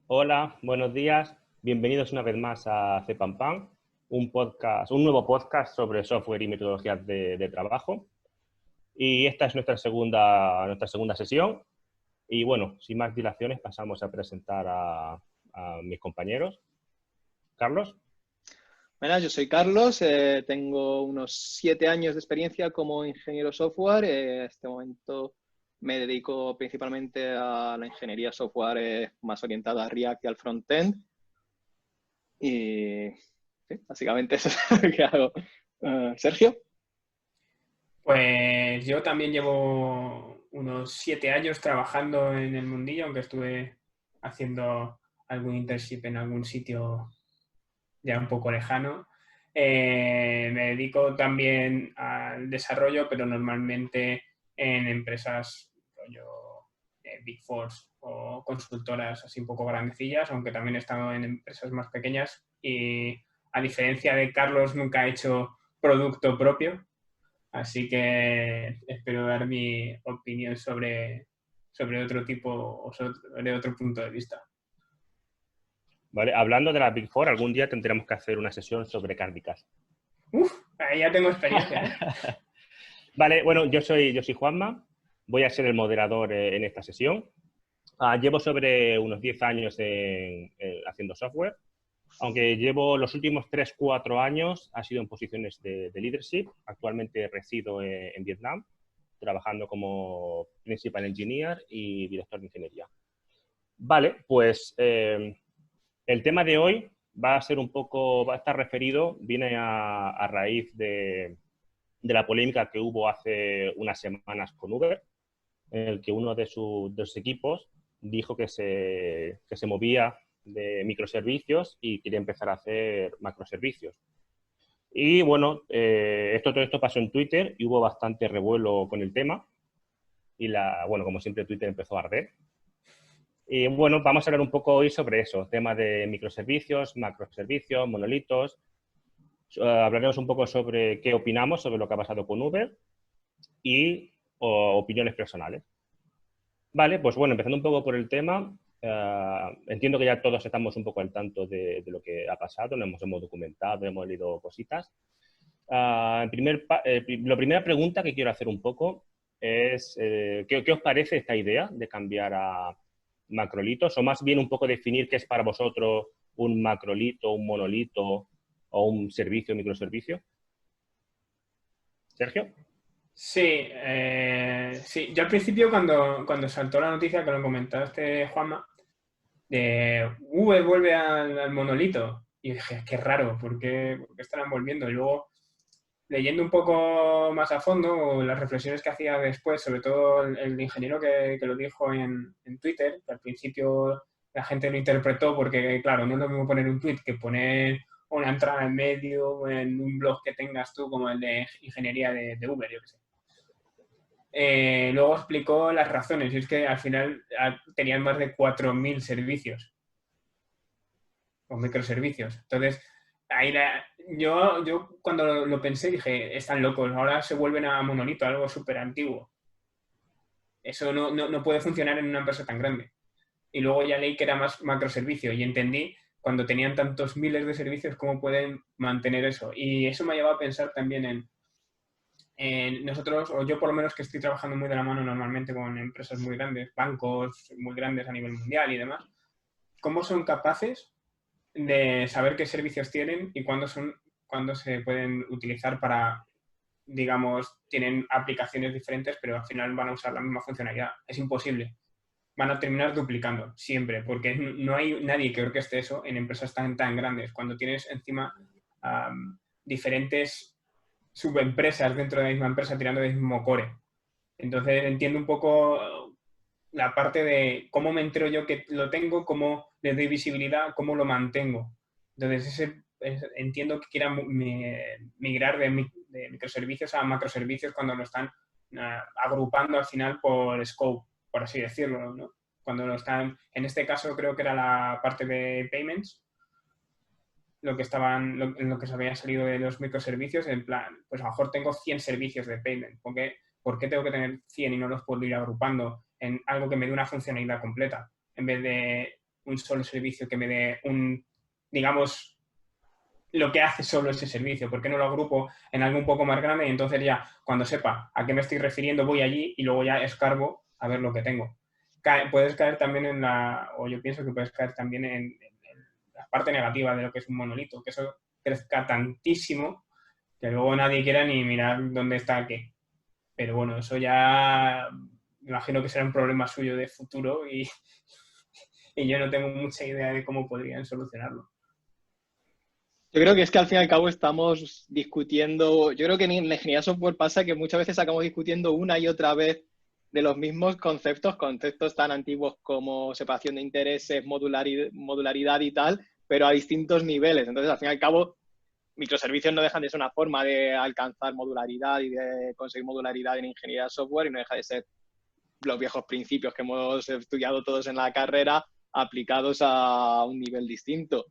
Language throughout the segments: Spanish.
Hola, buenos días. Bienvenidos una vez más a Cepampam, un podcast, un nuevo podcast sobre software y metodologías de trabajo. Y esta es nuestra segunda sesión. Y bueno, sin más dilaciones, pasamos a presentar a mis compañeros. Carlos. Bueno, yo soy Carlos, tengo unos 7 años de experiencia como ingeniero software. En este momento me dedico principalmente a la ingeniería software más orientada a React y al frontend. Y sí, básicamente eso es lo que hago. Sergio. Pues yo también llevo unos 7 años trabajando en el mundillo, aunque estuve haciendo algún internship en algún sitio ya un poco lejano. Me dedico también al desarrollo, pero normalmente en empresas rollo Big Four o consultoras así un poco grandecillas, aunque también he estado en empresas más pequeñas. Y a diferencia de Carlos, nunca he hecho producto propio. Así que espero dar mi opinión sobre otro tipo o sobre otro punto de vista. Vale, hablando de la Big Four, algún día tendremos que hacer una sesión sobre Cardicas. Ahí ya tengo experiencia, ¿eh? Vale, bueno, yo soy Juanma. Voy a ser el moderador en esta sesión. Llevo sobre unos 10 años haciendo software. Aunque llevo los últimos 3-4 años, ha sido en posiciones de leadership. Actualmente resido en Vietnam, trabajando como Principal Engineer y Director de Ingeniería. Vale, pues el tema de hoy va a estar referido, viene a raíz de la polémica que hubo hace unas semanas con Uber, en el que uno de sus equipos dijo que se movía de microservicios y quería empezar a hacer macroservicios. Y bueno, todo esto pasó en Twitter y hubo bastante revuelo con el tema. Y bueno, como siempre, Twitter empezó a arder. Y bueno, vamos a hablar un poco hoy sobre eso, tema de microservicios, macroservicios, monolitos. Hablaremos un poco sobre qué opinamos sobre lo que ha pasado con Uber y opiniones personales. Vale, pues bueno, empezando un poco por el tema, entiendo que ya todos estamos un poco al tanto de lo que ha pasado, nos hemos documentado, hemos leído cositas. La primera pregunta que quiero hacer un poco es, ¿qué os parece esta idea de cambiar a macrolitos? O más bien un poco definir qué es para vosotros un macrolito, un monolito o un servicio, microservicio. ¿Sergio? Sí, sí. Yo al principio cuando saltó la noticia que lo comentaste, Juanma, de Uber vuelve al monolito, y dije, qué raro, ¿por qué estarán volviendo? Y luego, leyendo un poco más a fondo, las reflexiones que hacía después, sobre todo el ingeniero que lo dijo en Twitter, que al principio la gente lo interpretó porque, claro, no es lo mismo poner un tweet que poner una entrada en medio en un blog que tengas tú, como el de ingeniería de Uber, yo qué sé. Luego explicó las razones, y es que al final tenían más de 4.000 servicios o microservicios. Entonces, ahí yo cuando lo pensé dije, están locos, ahora se vuelven a monolito, algo súper antiguo. Eso no puede funcionar en una empresa tan grande. Y luego ya leí que era más macroservicio y entendí cuando tenían tantos miles de servicios cómo pueden mantener eso. Y eso me ha llevado a pensar también en nosotros, o yo por lo menos que estoy trabajando muy de la mano normalmente con empresas muy grandes, bancos muy grandes a nivel mundial y demás, ¿cómo son capaces de saber qué servicios tienen y cuándo se pueden utilizar para, digamos, tienen aplicaciones diferentes, pero al final van a usar la misma funcionalidad? Es imposible. Van a terminar duplicando, siempre, porque no hay nadie que orqueste eso en empresas tan grandes. Cuando tienes encima diferentes subempresas dentro de la misma empresa tirando del mismo core. Entonces entiendo un poco la parte de cómo me entero yo que lo tengo, cómo le doy visibilidad, cómo lo mantengo. Entonces entiendo que quieran migrar de microservicios a macroservicios cuando lo están agrupando al final por scope, por así decirlo, ¿no? Cuando lo están, en este caso creo que era la parte de payments, en lo que se había salido de los microservicios, en plan, pues a lo mejor tengo 100 servicios de payment. ¿Por qué tengo que tener 100 y no los puedo ir agrupando en algo que me dé una funcionalidad completa? En vez de un solo servicio que me dé digamos, lo que hace solo ese servicio? ¿Por qué no lo agrupo en algo un poco más grande y entonces ya cuando sepa a qué me estoy refiriendo voy allí y luego ya escarbo a ver lo que tengo? Puedes caer también o yo pienso que puedes caer también en la parte negativa de lo que es un monolito, que eso crezca tantísimo que luego nadie quiera ni mirar dónde está qué. Pero bueno, eso ya me imagino que será un problema suyo de futuro y yo no tengo mucha idea de cómo podrían solucionarlo. Yo creo que es que al fin y al cabo estamos discutiendo, yo creo que en la ingeniería de software pasa que muchas veces acabamos discutiendo una y otra vez de los mismos conceptos tan antiguos como separación de intereses, modularidad y tal, pero a distintos niveles. Entonces, al fin y al cabo, microservicios no dejan de ser una forma de alcanzar modularidad y de conseguir modularidad en ingeniería de software y no deja de ser los viejos principios que hemos estudiado todos en la carrera aplicados a un nivel distinto.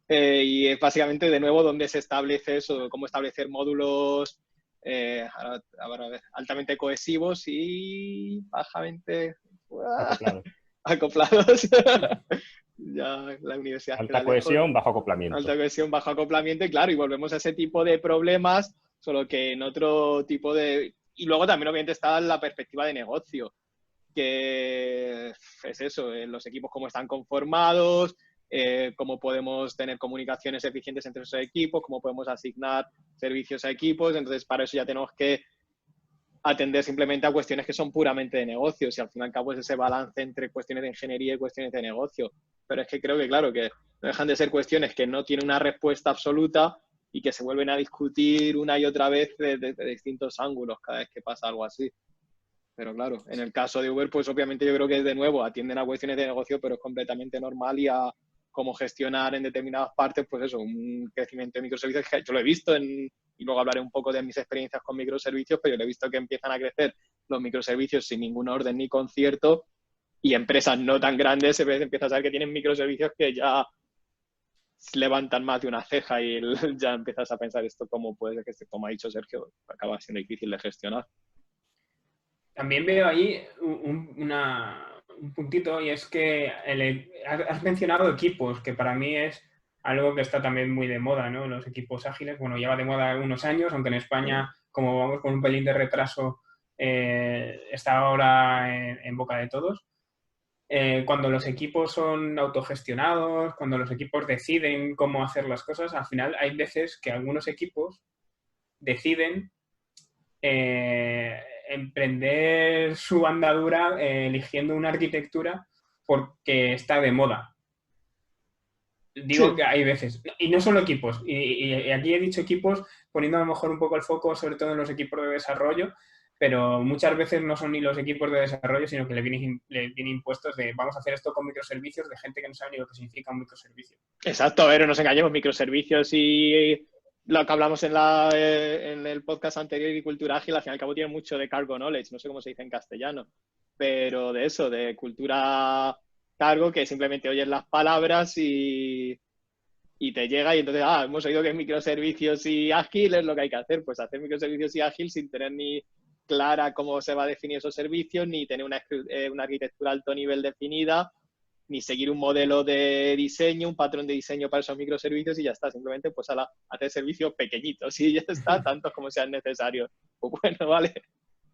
Y es básicamente, de nuevo, donde se establece eso, cómo establecer módulos a ver, altamente cohesivos y bajamente acoplados. Ya la universidad alta cohesión, bajo acoplamiento. Alta cohesión, bajo acoplamiento, y claro, y volvemos a ese tipo de problemas, solo que en otro tipo de... Y luego también, obviamente, está la perspectiva de negocio, que es eso, los equipos cómo están conformados, cómo podemos tener comunicaciones eficientes entre esos equipos, cómo podemos asignar servicios a equipos. Entonces, para eso ya tenemos que atender simplemente a cuestiones que son puramente de negocios y al fin y al cabo es ese balance entre cuestiones de ingeniería y cuestiones de negocio. Pero es que creo que, claro, que no dejan de ser cuestiones que no tienen una respuesta absoluta y que se vuelven a discutir una y otra vez de distintos ángulos cada vez que pasa algo así. Pero claro, en el caso de Uber, pues obviamente yo creo que de nuevo atienden a cuestiones de negocio, pero es completamente normal y a cómo gestionar en determinadas partes, pues eso, un crecimiento de microservicios que yo lo he visto y luego hablaré un poco de mis experiencias con microservicios, pero yo lo he visto que empiezan a crecer los microservicios sin ningún orden ni concierto y empresas no tan grandes se empieza a saber que tienen microservicios que ya levantan más de una ceja y ya empiezas a pensar esto cómo puede ser que, como ha dicho Sergio, acaba siendo difícil de gestionar. También veo ahí un puntito y es que has mencionado equipos, que para mí es algo que está también muy de moda, ¿no? Los equipos ágiles, bueno, lleva de moda unos años, aunque en España, como vamos con un pelín de retraso, está ahora en boca de todos. Cuando los equipos son autogestionados, cuando los equipos deciden cómo hacer las cosas, al final hay veces que algunos equipos deciden emprender su andadura eligiendo una arquitectura porque está de moda. Digo que hay veces, y no solo equipos, y aquí he dicho equipos poniendo a lo mejor un poco el foco sobre todo en los equipos de desarrollo, pero muchas veces no son ni los equipos de desarrollo, sino que le vienen impuestos de vamos a hacer esto con microservicios de gente que no sabe ni lo que significa un microservicio. Exacto, a ver, no nos engañemos, microservicios y lo que hablamos en el podcast anterior y cultura ágil, al fin y al cabo tiene mucho de cargo knowledge, no sé cómo se dice en castellano, pero de eso, de cultura cargo, que simplemente oyes las palabras y te llega y entonces, hemos oído que es microservicios y ágil es lo que hay que hacer, pues hacer microservicios y ágil sin tener ni clara cómo se va a definir esos servicios, ni tener una arquitectura alto nivel definida, ni seguir un modelo de diseño, un patrón de diseño para esos microservicios y ya está, simplemente pues hacer servicios pequeñitos y ya está, tantos como sean necesarios. Pues bueno, vale.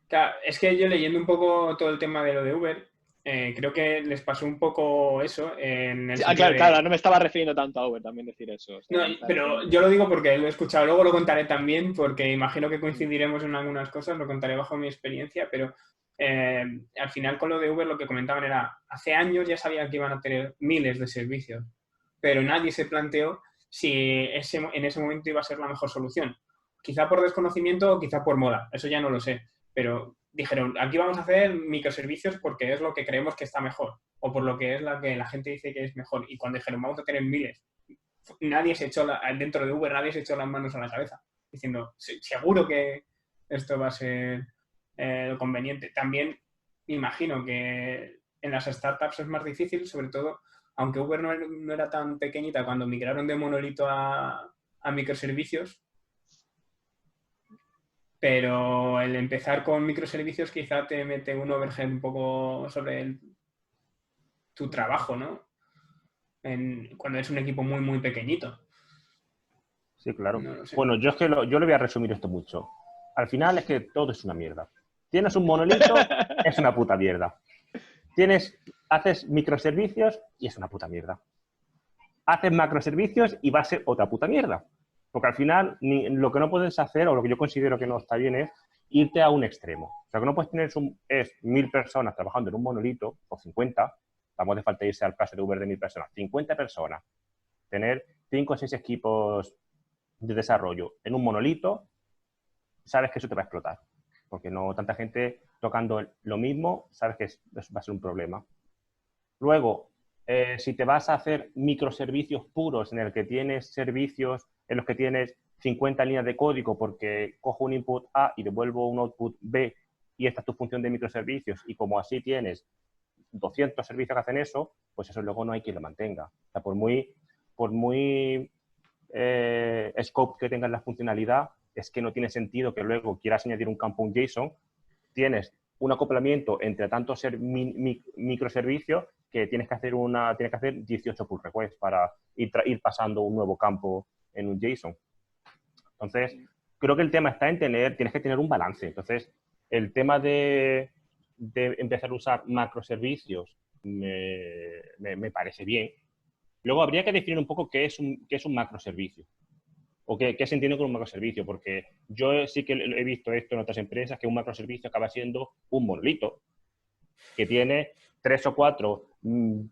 Claro, es que yo leyendo un poco todo el tema de lo de Uber, creo que les pasó un poco eso en el claro, no me estaba refiriendo tanto a Uber, también decir eso. No, pero yo lo digo porque lo he escuchado, luego lo contaré también, porque imagino que coincidiremos en algunas cosas, lo contaré bajo mi experiencia, pero al final con lo de Uber lo que comentaban era, hace años ya sabían que iban a tener miles de servicios, pero nadie se planteó si en ese momento iba a ser la mejor solución. Quizá por desconocimiento o quizá por moda, eso ya no lo sé, pero dijeron, aquí vamos a hacer microservicios porque es lo que creemos que está mejor, o por lo que es la que la gente dice que es mejor, y cuando dijeron, vamos a tener miles, nadie se echó dentro de Uber, nadie se echó las manos a la cabeza, diciendo, seguro que esto va a ser lo conveniente. También imagino que en las startups es más difícil, sobre todo, aunque Uber no era tan pequeñita cuando migraron de monolito a microservicios, pero el empezar con microservicios quizá te mete un overhead un poco sobre tu trabajo, ¿no? cuando es un equipo muy, muy pequeñito. Sí, claro. No lo sé. Bueno, yo es que yo le voy a resumir esto mucho. Al final es que todo es una mierda. Tienes un monolito, es una puta mierda. Haces microservicios y es una puta mierda. Haces macroservicios y va a ser otra puta mierda. Porque al final lo que no puedes hacer, o lo que yo considero que no está bien, es irte a un extremo. O sea, lo que no puedes tener es 1000 personas trabajando en un monolito, o 50, vamos de falta irse al caso de Uber de 1000 personas, 50 personas, tener 5 o 6 equipos de desarrollo en un monolito, sabes que eso te va a explotar. Porque no tanta gente tocando lo mismo, sabes que eso va a ser un problema. Luego, si te vas a hacer microservicios puros en el que tienes servicios en los que tienes 50 líneas de código porque cojo un input A y devuelvo un output B y esta es tu función de microservicios y como así tienes 200 servicios que hacen eso, pues eso luego no hay quien lo mantenga. O sea, por muy scope que tenga la funcionalidad, es que no tiene sentido que luego quieras añadir un campo, un JSON, tienes un acoplamiento entre tantos microservicios que tienes que hacer 18 pull requests para ir pasando un nuevo campo en un JSON. Entonces, creo que el tema está en tienes que tener un balance. Entonces, el tema de empezar a usar macroservicios me parece bien. Luego habría que definir un poco qué es un macroservicio o qué se entiende con un macroservicio, porque yo sí que he visto esto en otras empresas, que un macroservicio acaba siendo un monolito que tiene 3 o 4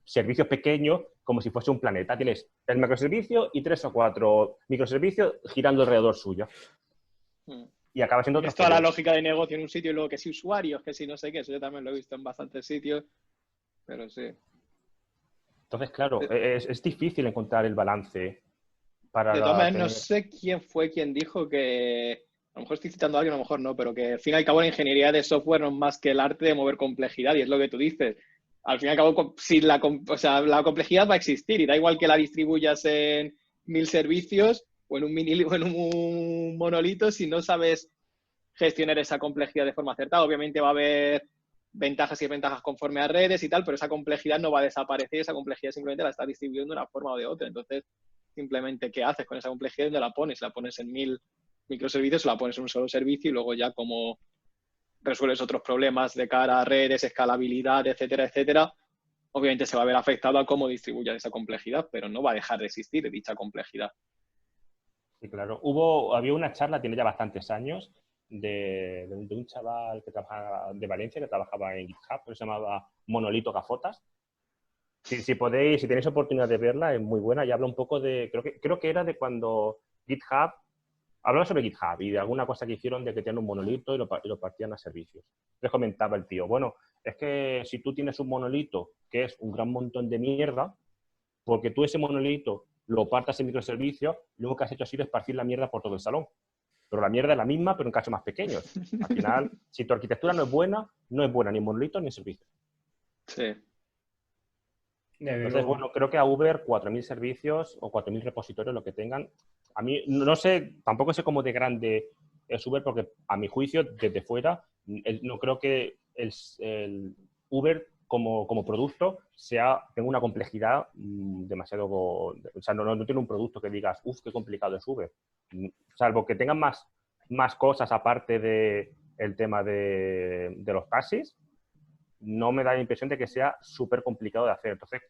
servicios pequeños como si fuese un planeta. Tienes el macroservicio y 3 o 4 microservicios girando alrededor suyo. Y acaba siendo otro. Es toda la lógica de negocio en un sitio y luego que si usuarios, que si no sé qué, eso yo también lo he visto en bastantes sitios, pero sí. Entonces, claro, es difícil encontrar el balance para... De todas maneras, no sé quién fue quien dijo que, a lo mejor estoy citando a alguien, a lo mejor no, pero que al fin y al cabo la ingeniería de software no es más que el arte de mover complejidad, y es lo que tú dices. Al fin y al cabo, si la complejidad va a existir, y da igual que la distribuyas en 1000 servicios o en un monolito, si no sabes gestionar esa complejidad de forma acertada. Obviamente va a haber ventajas y desventajas conforme a redes y tal, pero esa complejidad no va a desaparecer, esa complejidad simplemente la está distribuyendo de una forma o de otra. Entonces, simplemente, ¿qué haces con esa complejidad? ¿Dónde la pones? ¿La pones en 1000 microservicios o la pones en un solo servicio? Y luego ya como resuelves otros problemas de cara a redes, escalabilidad, etcétera, etcétera, obviamente se va a ver afectado a cómo distribuyas esa complejidad, pero no va a dejar de existir dicha complejidad. Sí, claro. Había una charla, tiene ya bastantes años, de un chaval que trabajaba de Valencia, que trabajaba en GitHub, que se llamaba Monolito Gafotas. Si tenéis oportunidad de verla, es muy buena y habla un poco de, creo que era de cuando GitHub, hablaba sobre GitHub y de alguna cosa que hicieron de que tenían un monolito y lo partían a servicios. Les comentaba el tío, bueno, es que si tú tienes un monolito que es un gran montón de mierda, porque tú ese monolito lo partas en microservicios, luego que has hecho ha sido esparcir la mierda por todo el salón. Pero la mierda es la misma, pero en casos más pequeños. Al final, si tu arquitectura no es buena ni en monolito ni en servicios. Sí. Entonces, bueno, creo que a Uber 4.000 servicios o 4.000 repositorios, lo que tengan, a mí no sé, tampoco sé cómo de grande es Uber, porque a mi juicio, desde fuera, no creo que el Uber como producto tenga una complejidad demasiado... O sea, no tiene un producto que digas, uff, qué complicado es Uber. Salvo que tengan más cosas aparte del tema de los taxis, no me da la impresión de que sea súper complicado de hacer. Entonces,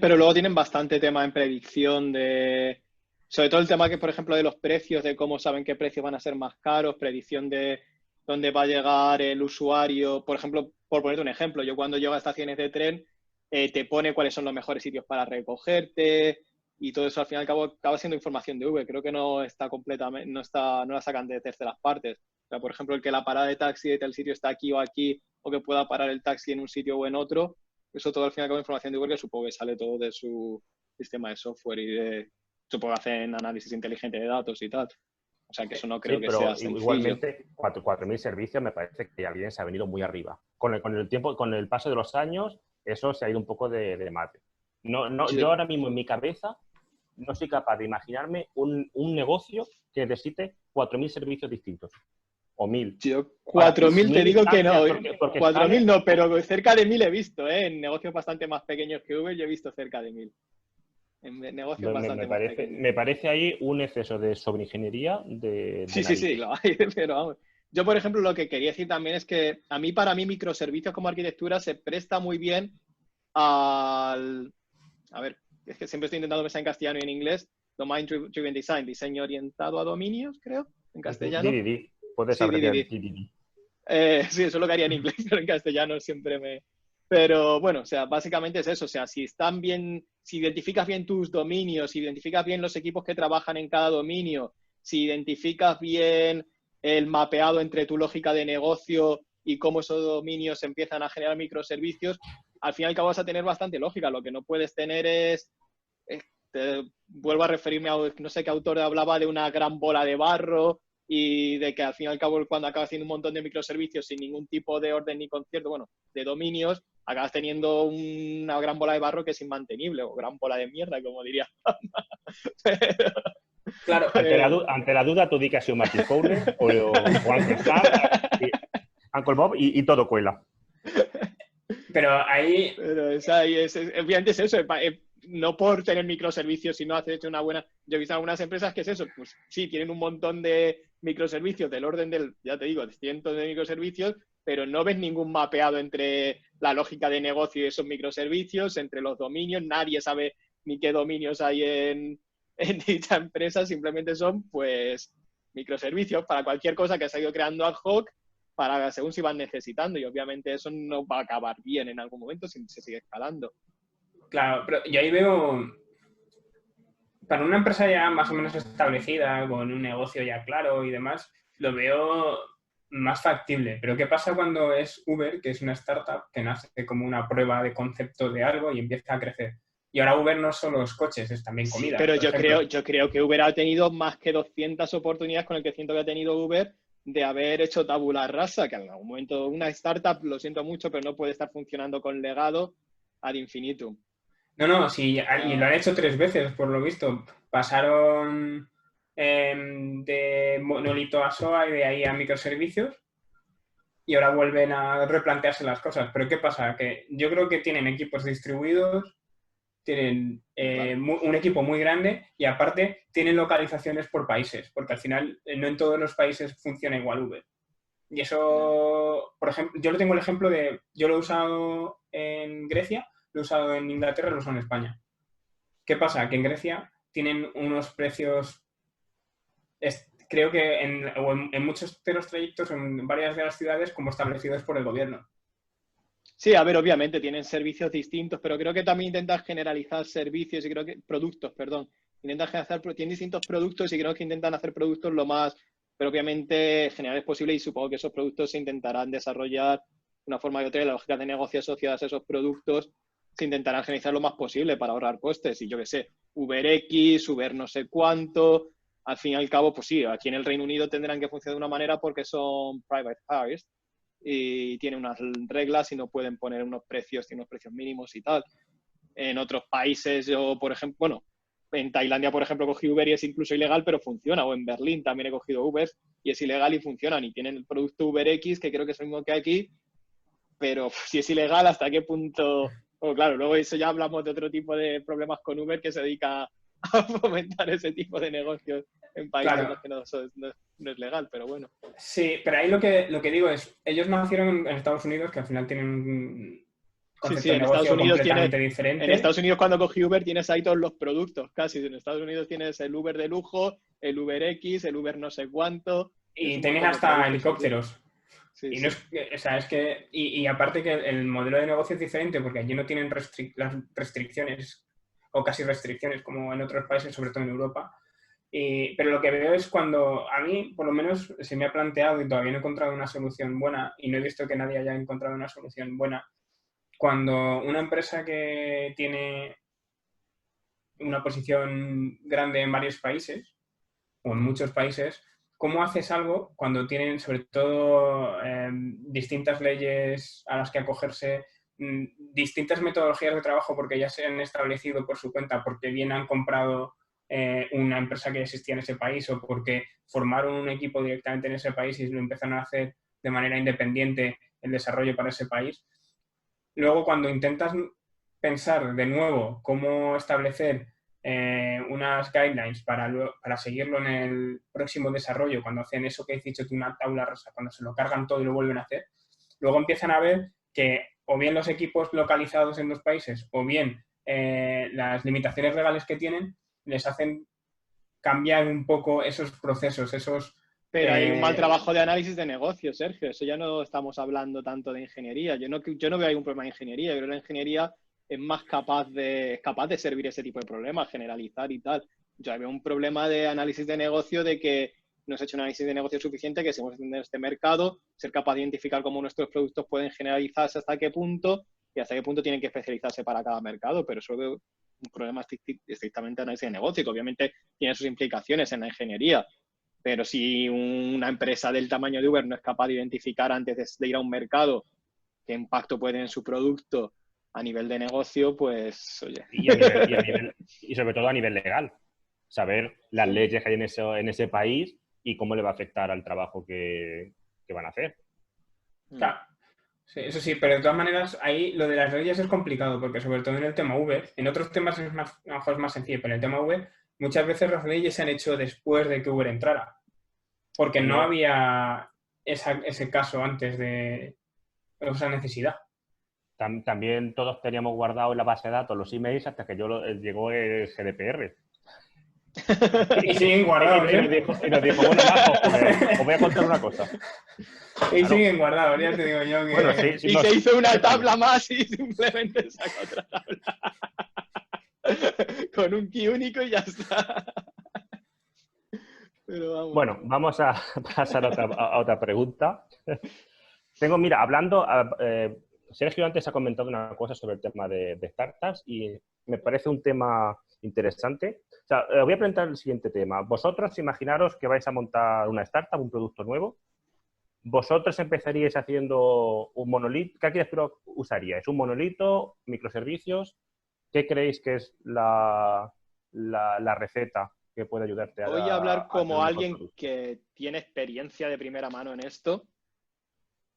pero luego tienen bastante tema en predicción de... Sobre todo el tema que, por ejemplo, de los precios, de cómo saben qué precios van a ser más caros, predicción de dónde va a llegar el usuario. Por ejemplo, por ponerte un ejemplo, yo cuando llego a estaciones de tren, te pone cuáles son los mejores sitios para recogerte y todo eso al fin y al cabo acaba siendo información de Uber. Creo que no está completamente, no la sacan de terceras partes. O sea, por ejemplo, el que la parada de taxi de tal sitio está aquí o aquí, o que pueda parar el taxi en un sitio o en otro, eso todo al fin y al cabo es información de Uber que supongo que sale todo de su sistema de software y supongo que hacen análisis inteligente de datos y tal. O sea que eso no creo que sea sencillo. Igualmente, 4.000 servicios me parece que alguien se ha venido muy arriba. Con el paso de los años, eso se ha ido un poco de madre. Yo ahora mismo en mi cabeza no soy capaz de imaginarme un negocio que necesite 4.000 servicios distintos. O 1.000. Yo 4.000 te digo que no. 4.000 no, o... pero cerca de 1.000 he visto, ¿eh? En negocios bastante más pequeños que Uber yo he visto cerca de 1.000. En negocio es bastante más pequeño. Me parece ahí un exceso de sobreingeniería Sí, lo hay, pero vamos. Yo, por ejemplo, lo que quería decir también es que para mí, microservicios como arquitectura se presta muy bien al... A ver, es que siempre estoy intentando pensar en castellano y en inglés. Domain Driven Design, diseño orientado a dominios, creo, en castellano. DDD. Puedes Sí, abreviar DDD. DDD. Sí, eso lo que haría en inglés, pero en castellano siempre me... Pero bueno, o sea, básicamente es eso. O sea, si identificas bien tus dominios, si identificas bien los equipos que trabajan en cada dominio, si identificas bien el mapeado entre tu lógica de negocio y cómo esos dominios empiezan a generar microservicios, al fin y al cabo vas a tener bastante lógica. Lo que no puedes tener es vuelvo a referirme a, no sé qué autor hablaba de una gran bola de barro y de que al fin y al cabo cuando acabas haciendo un montón de microservicios sin ningún tipo de orden ni concierto, bueno, de dominios, acabas teniendo una gran bola de barro que es inmantenible, o gran bola de mierda, como diría. Pero, claro. Ante la duda, tú di que ha sido Martin Fowler o Uncle Sam, Uncle Bob y todo cuela. Pero ahí... Pero obviamente es eso, no por tener microservicios, sino hacer una buena... Yo he visto algunas empresas que es eso, pues sí, tienen un montón de microservicios del orden del, ya te digo, de cientos de microservicios, pero no ves ningún mapeado entre la lógica de negocio y esos microservicios, entre los dominios, nadie sabe ni qué dominios hay en dicha empresa, simplemente son pues microservicios para cualquier cosa que se ha ido creando ad hoc para según si van necesitando, y obviamente eso no va a acabar bien en algún momento si se sigue escalando. Claro, pero yo ahí veo, para una empresa ya más o menos establecida, con un negocio ya claro y demás, lo veo más factible. Pero ¿qué pasa cuando es Uber, que es una startup que nace como una prueba de concepto de algo y empieza a crecer? Y ahora Uber no solo los coches, es también comida. Sí, pero yo creo que Uber ha tenido más que 200 oportunidades con el crecimiento que ha tenido Uber de haber hecho tabula rasa, que en algún momento una startup, lo siento mucho, pero no puede estar funcionando con legado ad infinitum. No, sí, y lo han hecho 3 veces, por lo visto. Pasaron de monolito a SOA y de ahí a microservicios y ahora vuelven a replantearse las cosas. Pero ¿qué pasa? Que yo creo que tienen equipos distribuidos, tienen un equipo muy grande y aparte tienen localizaciones por países, porque al final no en todos los países funciona igual Uber. Y eso, por ejemplo, yo tengo el ejemplo de, yo lo he usado en Grecia, lo he usado en Inglaterra, lo he usado en España. ¿Qué pasa? Que en Grecia tienen unos precios, creo que en muchos de los trayectos, en varias de las ciudades, como establecidos por el gobierno. Sí, a ver, obviamente tienen servicios distintos, pero creo que también intentan generalizar servicios y creo que productos, perdón. Tienen distintos productos y creo que intentan hacer productos lo más propiamente generales posible y supongo que esos productos se intentarán desarrollar de una forma u otra y las lógicas de negocio asociadas a esos productos se intentarán generalizar lo más posible para ahorrar costes. Y yo qué sé, UberX, Uber no sé cuánto, al fin y al cabo, pues sí, aquí en el Reino Unido tendrán que funcionar de una manera porque son private cars y tienen unas reglas y no pueden poner unos precios, tienen unos precios mínimos y tal. En otros países, yo, por ejemplo, bueno, en Tailandia, por ejemplo, cogí Uber y es incluso ilegal, pero funciona. O en Berlín también he cogido Uber y es ilegal y funcionan. Y tienen el producto UberX, que creo que es el mismo que aquí, pero si es ilegal, ¿hasta qué punto? Bueno, claro, luego eso ya hablamos de otro tipo de problemas con Uber que se dedica a fomentar ese tipo de negocios en países en los que no es legal, pero bueno. Sí, pero ahí lo que digo es, ellos nacieron en Estados Unidos, que al final tienen un concepto de negocio completamente diferente. En Estados Unidos cuando cogí Uber tienes ahí todos los productos, casi. En Estados Unidos tienes el Uber de lujo, el UberX, el Uber no sé cuánto. Y tenés hasta helicópteros. Sí, y, no es, o sea, es que, y aparte que el modelo de negocio es diferente porque allí no tienen las restricciones o casi restricciones como en otros países, sobre todo en Europa. Pero lo que veo es cuando a mí, por lo menos, se me ha planteado y todavía no he encontrado una solución buena y no he visto que nadie haya encontrado una solución buena, cuando una empresa que tiene una posición grande en varios países o en muchos países, ¿cómo haces algo cuando tienen sobre todo distintas leyes a las que acogerse, distintas metodologías de trabajo porque ya se han establecido por su cuenta, porque bien han comprado una empresa que existía en ese país o porque formaron un equipo directamente en ese país y lo empezaron a hacer de manera independiente el desarrollo para ese país? Luego, cuando intentas pensar de nuevo cómo establecer unas guidelines para seguirlo en el próximo desarrollo, cuando hacen eso que has dicho tú, una tabla rasa, cuando se lo cargan todo y lo vuelven a hacer, luego empiezan a ver que o bien los equipos localizados en los países o bien las limitaciones legales que tienen les hacen cambiar un poco esos procesos, esos... Pero hay un mal trabajo de análisis de negocio, Sergio. Eso ya no estamos hablando tanto de ingeniería. Yo no veo algún problema de ingeniería. Yo creo que la ingeniería es más capaz de servir ese tipo de problemas, generalizar y tal. Yo veo un problema de análisis de negocio de que no se ha hecho un análisis de negocio suficiente, que seguimos en este mercado, ser capaz de identificar cómo nuestros productos pueden generalizarse hasta qué punto y hasta qué punto tienen que especializarse para cada mercado. Pero eso veo un problema estrictamente de análisis de negocio, que obviamente tiene sus implicaciones en la ingeniería. Pero si una empresa del tamaño de Uber no es capaz de identificar antes de ir a un mercado qué impacto puede tener en su producto a nivel de negocio, pues, oye. Y sobre todo a nivel legal. Saber las leyes que hay en ese país y cómo le va a afectar al trabajo que van a hacer. Claro. Sí, eso sí, pero de todas maneras, ahí lo de las leyes es complicado, porque sobre todo en el tema Uber, en otros temas a lo mejor es más sencillo, pero en el tema Uber, muchas veces las leyes se han hecho después de que Uber entrara, porque no había ese caso antes de esa necesidad. También todos teníamos guardado en la base de datos los emails hasta que llegó el GDPR. Y siguen guardados. Y nos dijo, bueno, Majo, os voy a contar una cosa. Y siguen guardados, ya te digo yo que... Bueno, sí, y se hizo una tabla más y simplemente sacó otra tabla. Con un key único y ya está. Pero vamos. Bueno, vamos a pasar a otra pregunta. Mira, hablando... Sergio antes ha comentado una cosa sobre el tema de startups y me parece un tema interesante. O sea, voy a preguntar el siguiente tema. Vosotros imaginaros que vais a montar una startup, un producto nuevo. ¿Vosotros empezaríais haciendo un monolito? ¿Qué arquitectura usaríais? ¿Un monolito? ¿Microservicios? ¿Qué creéis que es la receta que puede ayudarte a... Voy a hablar como alguien que tiene experiencia de primera mano en esto.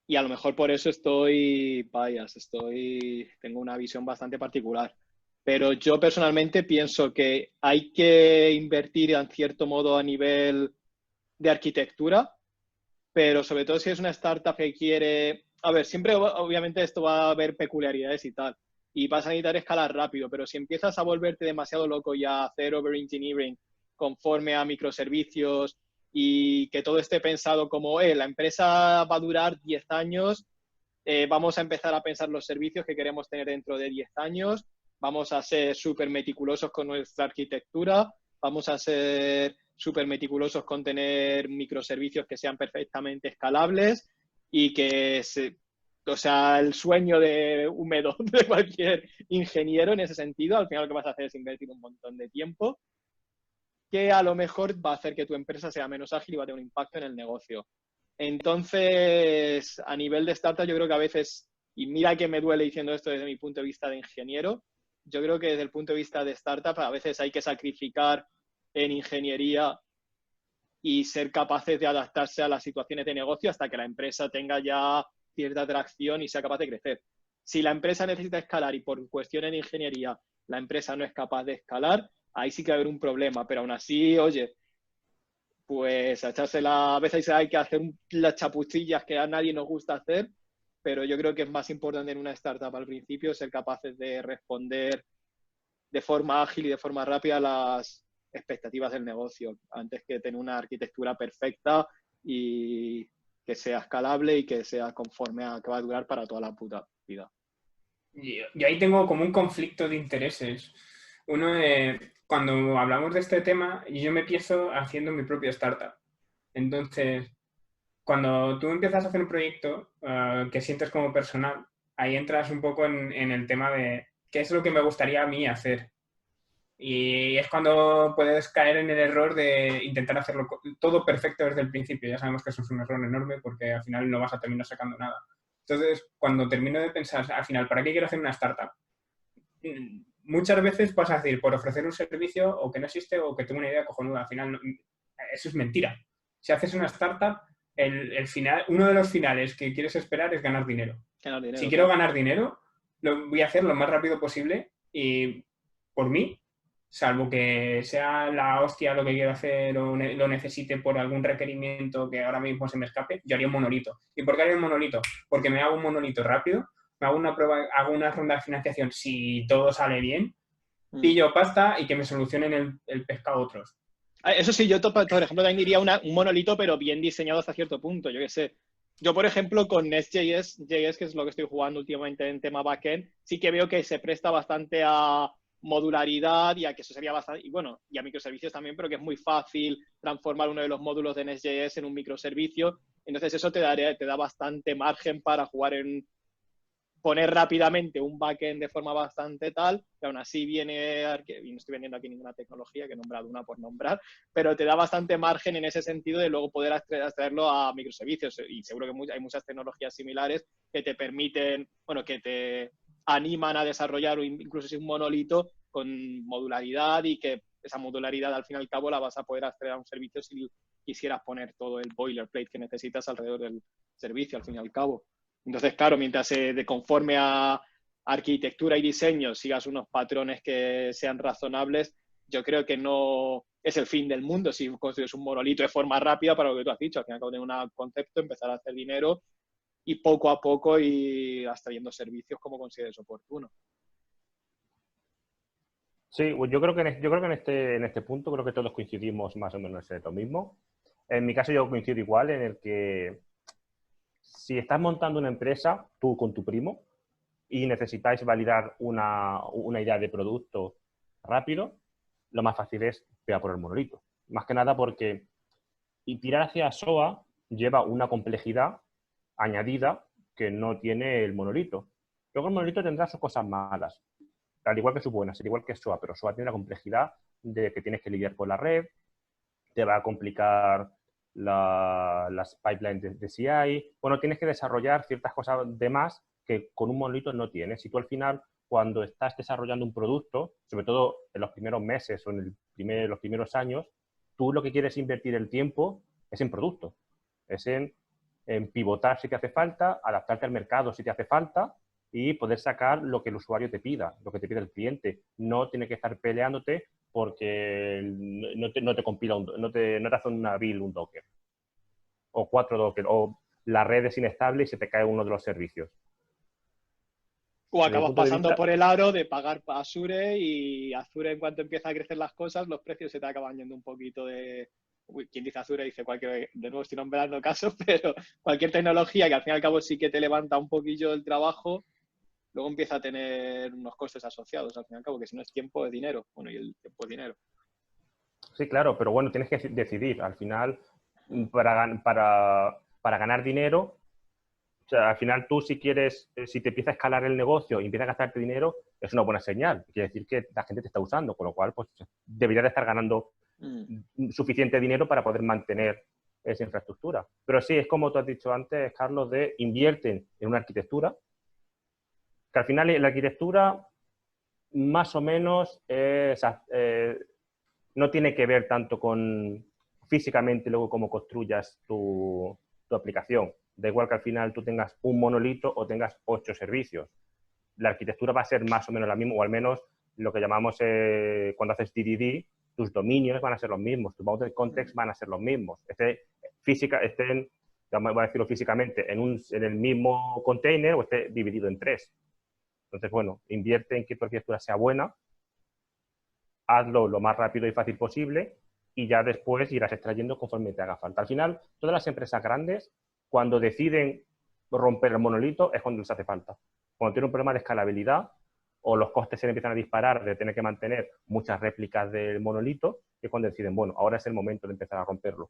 Y a lo mejor por eso estoy bias, tengo una visión bastante particular. Pero yo personalmente pienso que hay que invertir en cierto modo a nivel de arquitectura, pero sobre todo si es una startup que quiere... A ver, siempre obviamente esto va a haber peculiaridades y tal, y vas a necesitar escalar rápido, pero si empiezas a volverte demasiado loco y a hacer overengineering conforme a microservicios, y que todo esté pensado como, la empresa va a durar 10 años, vamos a empezar a pensar los servicios que queremos tener dentro de 10 años, vamos a ser súper meticulosos con nuestra arquitectura, vamos a ser súper meticulosos con tener microservicios que sean perfectamente escalables y que, o sea, el sueño húmedo de cualquier ingeniero en ese sentido, al final lo que vas a hacer es invertir un montón de tiempo, que a lo mejor va a hacer que tu empresa sea menos ágil y va a tener un impacto en el negocio. Entonces, a nivel de startup, yo creo que a veces, y mira que me duele diciendo esto desde mi punto de vista de ingeniero, yo creo que desde el punto de vista de startup a veces hay que sacrificar en ingeniería y ser capaces de adaptarse a las situaciones de negocio hasta que la empresa tenga ya cierta atracción y sea capaz de crecer. Si la empresa necesita escalar y por cuestiones de ingeniería la empresa no es capaz de escalar, ahí sí que va a haber un problema, pero aún así, oye, pues a veces hay que hacer las chapucillas que a nadie nos gusta hacer, pero yo creo que es más importante en una startup al principio ser capaces de responder de forma ágil y de forma rápida a las expectativas del negocio, antes que tener una arquitectura perfecta y que sea escalable y que sea conforme a que va a durar para toda la puta vida. Yo ahí tengo como un conflicto de intereses. Uno cuando hablamos de este tema, yo me empiezo haciendo mi propia startup. Entonces, cuando tú empiezas a hacer un proyecto que sientes como personal, ahí entras un poco en el tema de qué es lo que me gustaría a mí hacer. Y es cuando puedes caer en el error de intentar hacerlo todo perfecto desde el principio. Ya sabemos que eso es un error enorme porque al final no vas a terminar sacando nada. Entonces, cuando termino de pensar, al final, ¿para qué quiero hacer una startup? Muchas veces vas a decir, por ofrecer un servicio o que no existe o que tengo una idea cojonuda. Al final, eso es mentira. Si haces una startup, uno de los finales que quieres esperar es ganar dinero. Si quiero ganar dinero, lo voy a hacer lo más rápido posible y por mí, salvo que sea la hostia lo que quiero hacer o lo necesite por algún requerimiento que ahora mismo se me escape, yo haría un monolito. ¿Y por qué haría un monolito? Porque me hago un monolito rápido, me hago una prueba, hago una ronda de financiación, si todo sale bien, pillo pasta y que me solucionen el pescado otros. Eso sí, yo, por ejemplo, también diría un monolito, pero bien diseñado hasta cierto punto. Yo qué sé. Yo, por ejemplo, con Nest.js, que es lo que estoy jugando últimamente en tema backend, sí que veo que se presta bastante a modularidad y a que eso sería bastante, y bueno, y a microservicios también, pero que es muy fácil transformar uno de los módulos de Nest.js en un microservicio. Entonces eso te da bastante margen para jugar poner rápidamente un backend de forma bastante tal, que aún así viene, y no estoy vendiendo aquí ninguna tecnología, que he nombrado una por nombrar, pero te da bastante margen en ese sentido de luego poder extraerlo a microservicios. Y seguro que hay muchas tecnologías similares que te permiten, bueno, que te animan a desarrollar incluso si un monolito con modularidad y que esa modularidad al fin y al cabo la vas a poder extraer a un servicio si quisieras poner todo el boilerplate que necesitas alrededor del servicio al fin y al cabo. Entonces, claro, mientras de conforme a arquitectura y diseño sigas unos patrones que sean razonables, yo creo que no es el fin del mundo si construyes un monolito de forma rápida para lo que tú has dicho. Al final, acabo de tener un concepto, empezar a hacer dinero y poco a poco ir extrayendo servicios como consideres oportuno. Sí, yo creo que en este punto creo que todos coincidimos más o menos en lo mismo. En mi caso yo coincido igual en el que si estás montando una empresa, tú con tu primo, y necesitáis validar una idea de producto rápido, lo más fácil es pegar por el monolito. Más que nada porque tirar hacia SOA lleva una complejidad añadida que no tiene el monolito. Luego el monolito tendrá sus cosas malas, al igual que sus buenas, al igual que SOA, pero SOA tiene la complejidad de que tienes que lidiar con la red, te va a complicar las pipelines de CI. Bueno, tienes que desarrollar ciertas cosas de más que con un monolito no tienes. Si tú al final, cuando estás desarrollando un producto, sobre todo en los primeros meses o en los primeros años, tú lo que quieres invertir el tiempo es en producto, es en pivotar si te hace falta, adaptarte al mercado si te hace falta y poder sacar lo que el usuario te pida, lo que te pide el cliente. No tiene que estar peleándote porque no te compila, no te hace una build un Docker. O 4 Docker, o la red es inestable y se te cae uno de los servicios. O acabas pasando por el aro de pagar a Azure y Azure en cuanto empieza a crecer las cosas, los precios se te acaban yendo un poquito de... Quien dice Azure dice cualquier, de nuevo estoy nombrando casos, pero cualquier tecnología que al fin y al cabo sí que te levanta un poquillo el trabajo, luego empieza a tener unos costes asociados al fin y al cabo, que si no es tiempo es dinero. Bueno, y el tiempo es dinero. Sí, claro, pero bueno, tienes que decidir. Al final, para ganar dinero, o sea, al final tú si quieres, si te empieza a escalar el negocio y empieza a gastarte dinero, es una buena señal. Quiere decir que la gente te está usando, con lo cual pues deberías de estar ganando suficiente dinero para poder mantener esa infraestructura. Pero sí, es como tú has dicho antes, Carlos, de invierten en una arquitectura, que al final la arquitectura más o menos no tiene que ver tanto con físicamente luego cómo construyas tu aplicación. Da igual que al final tú tengas un monolito o tengas 8 servicios. La arquitectura va a ser más o menos la misma, o al menos lo que llamamos cuando haces DDD, tus dominios van a ser los mismos, tus mounted context van a ser los mismos. Voy a decirlo físicamente, en el mismo container o esté dividido en 3. Entonces, bueno, invierte en que tu arquitectura sea buena, hazlo lo más rápido y fácil posible y ya después irás extrayendo conforme te haga falta. Al final, todas las empresas grandes, cuando deciden romper el monolito, es cuando les hace falta. Cuando tienen un problema de escalabilidad o los costes se empiezan a disparar de tener que mantener muchas réplicas del monolito, es cuando deciden, bueno, ahora es el momento de empezar a romperlo.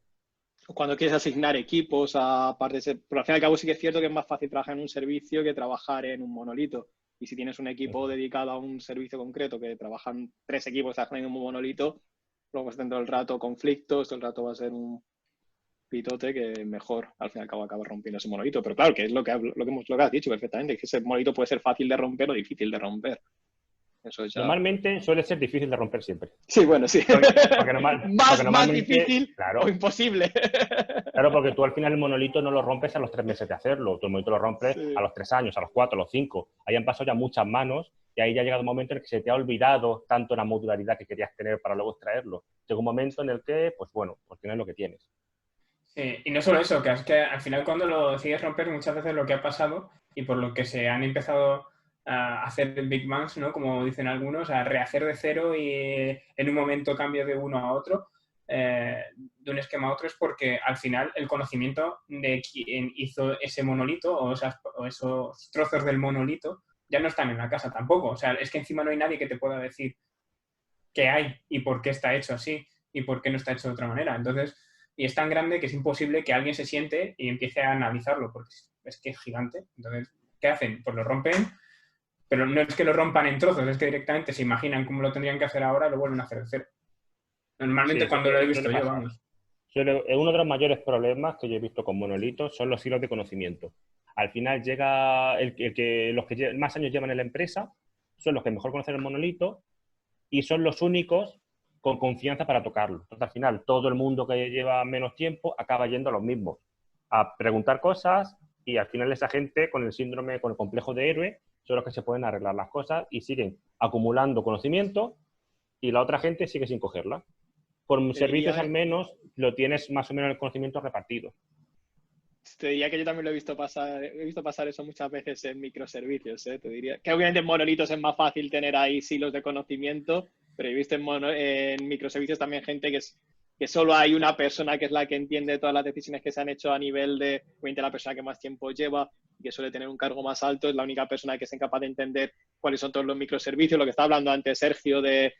Cuando quieres asignar equipos a partes, pero al fin y al cabo sí que es cierto que es más fácil trabajar en un servicio que trabajar en un monolito. Y si tienes un equipo dedicado a un servicio concreto que trabajan 3 equipos trabajando en un monolito, luego pues dentro del rato conflictos, todo el rato va a ser un pitote que mejor al fin y al cabo acaba rompiendo ese monolito. Pero claro, que es lo que has dicho perfectamente, que ese monolito puede ser fácil de romper o difícil de romper. Eso ya... Normalmente suele ser difícil de romper siempre. Sí, bueno, sí. Porque más difícil, claro, o imposible. Claro, porque tú al final el monolito no lo rompes a los 3 meses de hacerlo. Tú el monolito lo rompes a los 3 años, a los 4, a los 5. Ahí han pasado ya muchas manos y ahí ya ha llegado un momento en el que se te ha olvidado tanto la modularidad que querías tener para luego extraerlo. Llega un momento en el que, pues bueno, pues tienes lo que tienes. Sí, y no solo eso, que es que al final cuando lo decides romper muchas veces lo que ha pasado y por lo que se han empezado a hacer Big Bangs, ¿no? Como dicen algunos, a rehacer de cero y en un momento cambio de uno a otro, de un esquema a otro, es porque al final el conocimiento de quien hizo ese monolito o esos trozos del monolito ya no están en la casa tampoco. O sea, es que encima no hay nadie que te pueda decir qué hay y por qué está hecho así y por qué no está hecho de otra manera. Entonces, y es tan grande que es imposible que alguien se siente y empiece a analizarlo, porque es que es gigante. Entonces, ¿qué hacen? Pues lo rompen, pero no es que lo rompan en trozos, es que directamente se imaginan cómo lo tendrían que hacer ahora y lo vuelven a hacer de cero. Sí, Normalmente eso cuando lo he visto suele yo, pasar. vamos. Uno de los mayores problemas que yo he visto con monolitos son los hilos de conocimiento. Al final llega los que más años llevan en la empresa son los que mejor conocen el monolito y son los únicos con confianza para tocarlo. Entonces, al final, todo el mundo que lleva menos tiempo acaba yendo a los mismos, a preguntar cosas, y al final esa gente con el síndrome, con el complejo de héroe, son los que se pueden arreglar las cosas y siguen acumulando conocimiento, y la otra gente sigue sin cogerla. Por Te servicios diría, al menos lo tienes más o menos el conocimiento repartido. te diría que yo también lo he visto pasar eso muchas veces en microservicios, ¿eh? Te diría que obviamente en monolitos es más fácil tener ahí silos de conocimiento, pero he visto en microservicios también gente que solo hay una persona que es la que entiende todas las decisiones que se han hecho a nivel de, obviamente, la persona que más tiempo lleva, que suele tener un cargo más alto, es la única persona que es incapaz de entender cuáles son todos los microservicios, lo que está hablando antes Sergio de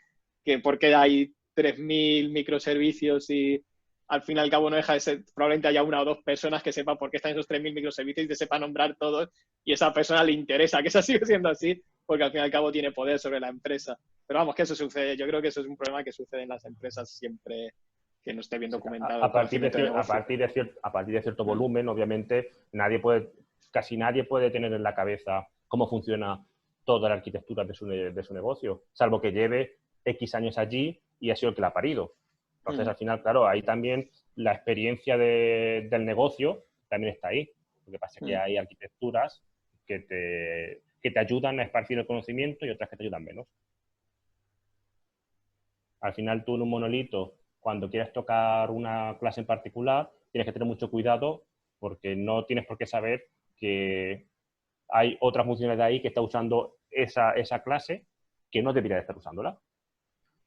que por qué hay 3.000 microservicios y al fin y al cabo no deja de ser, probablemente haya una o dos personas que sepan por qué están esos 3.000 microservicios y te sepa nombrar todos y a esa persona le interesa que eso siga siendo así porque al fin y al cabo tiene poder sobre la empresa. Pero vamos, que eso sucede, yo creo que eso es un problema que sucede en las empresas siempre que no esté bien documentado el conocimiento de negocio. A partir de cierto volumen, obviamente, casi nadie puede tener en la cabeza cómo funciona toda la arquitectura de su negocio, salvo que lleve X años allí y ha sido el que la ha parido. Entonces, al final, claro, ahí también la experiencia del negocio también está ahí. Lo que pasa es que hay arquitecturas que te ayudan a esparcir el conocimiento y otras que te ayudan menos. Al final, tú en un monolito, cuando quieres tocar una clase en particular, tienes que tener mucho cuidado porque no tienes por qué saber que hay otras funciones de ahí que está usando esa clase que no debería de estar usándola.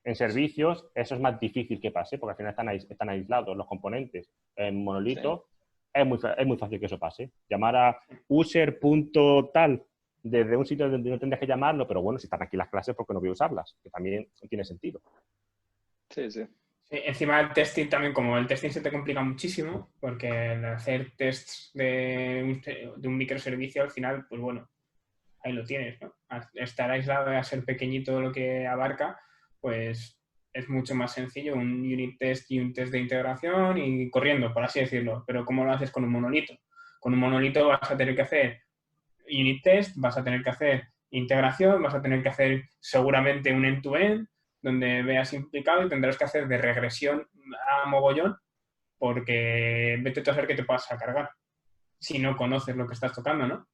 En servicios, eso es más difícil que pase, porque al final están aislados los componentes. En monolito, sí, es muy fácil que eso pase. Llamar a user.tal desde un sitio donde no tendrías que llamarlo, pero bueno, si están aquí las clases, ¿por qué no voy a usarlas? Que también tiene sentido. Sí, sí. Sí, encima el testing también, como el testing se te complica muchísimo, porque el hacer tests de un microservicio al final, pues bueno, ahí lo tienes, ¿no? Al estar aislado y a ser pequeñito lo que abarca, pues es mucho más sencillo un unit test y un test de integración y corriendo, por así decirlo. Pero ¿cómo lo haces con un monolito? Con un monolito vas a tener que hacer unit test, vas a tener que hacer integración, vas a tener que hacer seguramente un end-to-end, donde veas implicado y tendrás que hacer de regresión a mogollón, porque vete tú a saber qué te vas a cargar si no conoces lo que estás tocando, ¿no?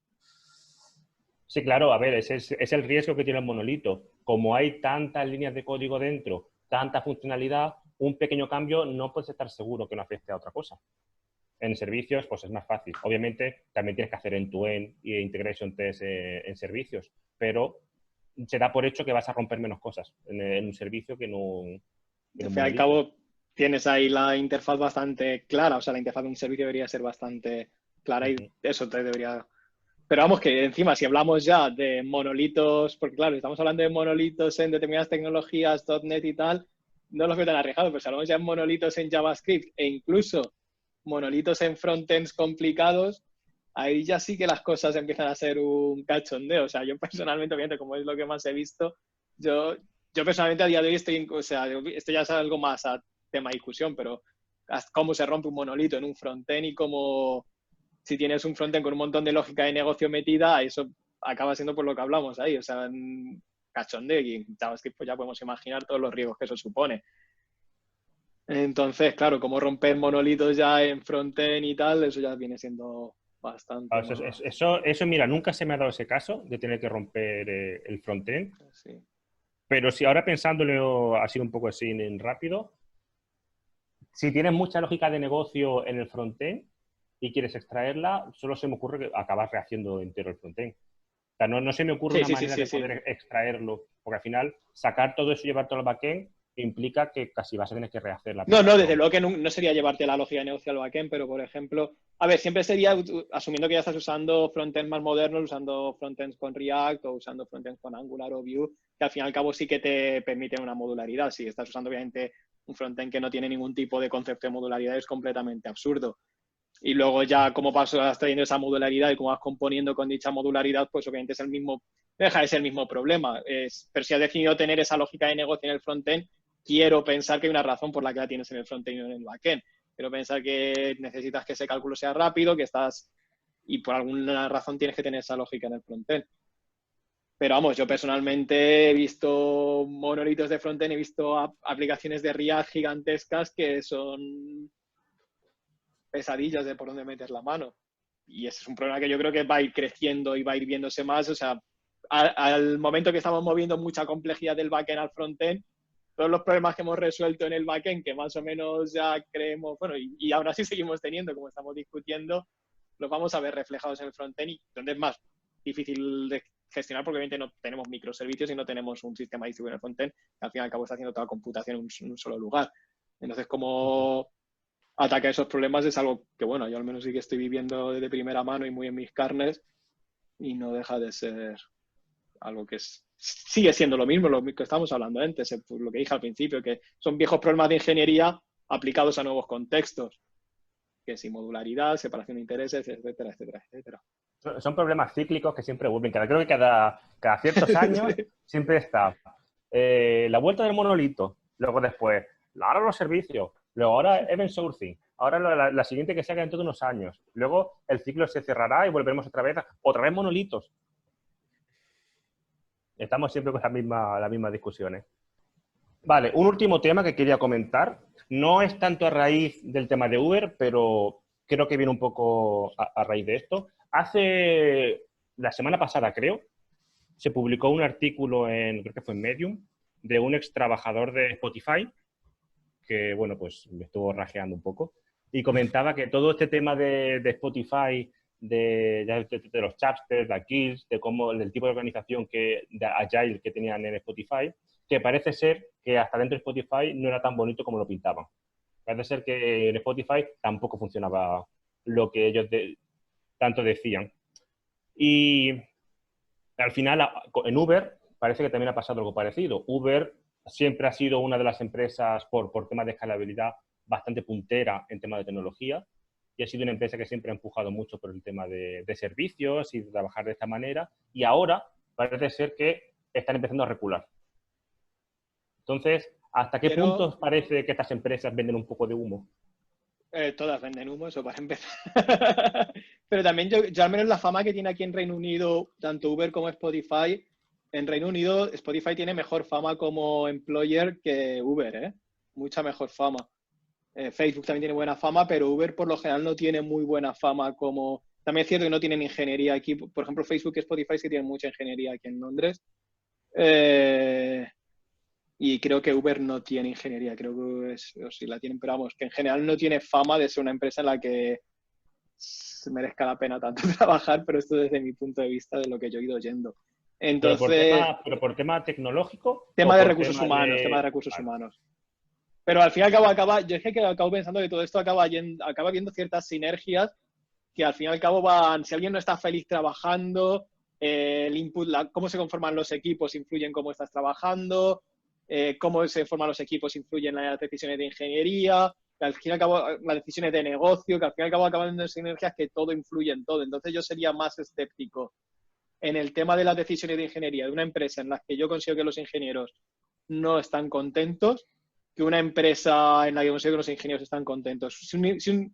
Sí, claro, a ver, ese es el riesgo que tiene el monolito. Como hay tantas líneas de código dentro, tanta funcionalidad, un pequeño cambio no puedes estar seguro que no afecte a otra cosa. En servicios, pues es más fácil. Obviamente, también tienes que hacer end-to-end y integration test en servicios, pero se da por hecho que vas a romper menos cosas en un servicio que en un Al fin y al cabo, tienes ahí la interfaz bastante clara, o sea, la interfaz de un servicio debería ser bastante clara y eso te debería... Pero vamos, que encima, si hablamos ya de monolitos, porque claro, estamos hablando de monolitos en determinadas tecnologías, .NET y tal, no los veo tan arriesgados, pero si hablamos ya de monolitos en JavaScript e incluso monolitos en frontends complicados, ahí ya sí que las cosas empiezan a ser un cachondeo. O sea, yo personalmente, obviamente, como es lo que más he visto, yo personalmente a día de hoy o sea, esto ya es algo más a tema de discusión, pero cómo se rompe un monolito en un frontend y cómo, si tienes un frontend con un montón de lógica de negocio metida, eso acaba siendo por lo que hablamos ahí, o sea, cachondeo, y en JavaScript pues ya podemos imaginar todos los riesgos que eso supone. Entonces, claro, como romper monolitos ya en frontend y tal, eso ya viene siendo bastante más. Eso, mira, nunca se me ha dado ese caso de tener que romper el frontend. Sí. Pero si ahora pensándolo así un poco así en rápido, si tienes mucha lógica de negocio en el frontend y quieres extraerla, solo se me ocurre que acabas rehaciendo entero el frontend. O sea, no se me ocurre una manera de poder extraerlo, porque al final sacar todo eso y llevar todo al backend implica que casi vas a tener que rehacer la No, desde luego que no sería llevarte la lógica de negocio al backend, pero por ejemplo, a ver, siempre sería, asumiendo que ya estás usando frontends más modernos, usando frontends con React o usando frontends con Angular o Vue, que al fin y al cabo sí que te permiten una modularidad. Si estás usando obviamente un frontend que no tiene ningún tipo de concepto de modularidad, es completamente absurdo. Y luego ya cómo vas trayendo esa modularidad y cómo vas componiendo con dicha modularidad, pues obviamente es el mismo, deja de ser el mismo problema. Pero si has decidido tener esa lógica de negocio en el frontend, quiero pensar que hay una razón por la que la tienes en el frontend y no en el backend. Quiero pensar que necesitas que ese cálculo sea rápido, que estás... Y por alguna razón tienes que tener esa lógica en el frontend. Pero vamos, yo personalmente he visto monolitos de frontend, he visto aplicaciones de React gigantescas que son pesadillas de por dónde meter la mano. Y ese es un problema que yo creo que va a ir creciendo y va a ir viéndose más. O sea, al momento que estamos moviendo mucha complejidad del backend al frontend, todos los problemas que hemos resuelto en el backend, que más o menos ya creemos, bueno, y aún así seguimos teniendo, como estamos discutiendo, los vamos a ver reflejados en el frontend, y donde es más difícil de gestionar porque obviamente no tenemos microservicios y no tenemos un sistema distribuido en el frontend, que al fin y al cabo está haciendo toda la computación en un solo lugar. Entonces, como atacar esos problemas es algo que, bueno, yo al menos sí que estoy viviendo de primera mano y muy en mis carnes, y no deja de ser algo que sigue siendo lo mismo, lo que estábamos hablando antes, lo que dije al principio, que son viejos problemas de ingeniería aplicados a nuevos contextos, que es modularidad, separación de intereses, etcétera, etcétera, etcétera. Son problemas cíclicos que siempre vuelven. Creo que cada ciertos años siempre está la vuelta del monolito, luego después, ahora los servicios, luego ahora event sourcing, ahora la siguiente que se haga dentro de unos años, luego el ciclo se cerrará y volveremos otra vez monolitos. Estamos siempre con las mismas discusiones. Vale, un último tema que quería comentar. No es tanto a raíz del tema de Uber, pero creo que viene un poco a raíz de esto. Hace la semana pasada, creo, se publicó un artículo creo que fue en Medium, de un ex trabajador de Spotify, que, bueno, pues me estuvo rajeando un poco, y comentaba que todo este tema de Spotify, de los chapters, de kills, del tipo de organización de Agile que tenían en Spotify, que parece ser que hasta dentro de Spotify no era tan bonito como lo pintaban. Parece ser que en Spotify tampoco funcionaba lo que ellos tanto decían. Y al final, en Uber, parece que también ha pasado algo parecido. Uber siempre ha sido una de las empresas, por temas de escalabilidad, bastante puntera en temas de tecnología, y ha sido una empresa que siempre ha empujado mucho por el tema de servicios y de trabajar de esta manera, y ahora parece ser que están empezando a recular. Entonces, ¿hasta qué punto parece que estas empresas venden un poco de humo? Todas venden humo, eso para empezar. Pero también yo al menos la fama que tiene aquí en Reino Unido, tanto Uber como Spotify, en Reino Unido Spotify tiene mejor fama como employer que Uber, ¿eh? Mucha mejor fama. Facebook también tiene buena fama, pero Uber por lo general no tiene muy buena fama como... También es cierto que no tienen ingeniería aquí. Por ejemplo, Facebook y Spotify sí tienen mucha ingeniería aquí en Londres. Y creo que Uber no tiene ingeniería, creo que sí la tienen, pero vamos, que en general no tiene fama de ser una empresa en la que se merezca la pena tanto trabajar, pero esto desde mi punto de vista de lo que yo he ido oyendo. Entonces, ¿Pero por tema tecnológico? Tema de recursos humanos. Pero al fin y al cabo yo es que acabo pensando que todo esto acaba viendo ciertas sinergias que al fin y al cabo si alguien no está feliz trabajando, el input, cómo se conforman los equipos influye en cómo estás trabajando, cómo se forman los equipos influyen en las decisiones de ingeniería, que al fin y al cabo las decisiones de negocio, que al fin y al cabo acaban viendo sinergias que todo influye en todo. Entonces yo sería más escéptico en el tema de las decisiones de ingeniería de una empresa en la que yo consigo que los ingenieros no están contentos que una empresa en la que consigo que los ingenieros están contentos.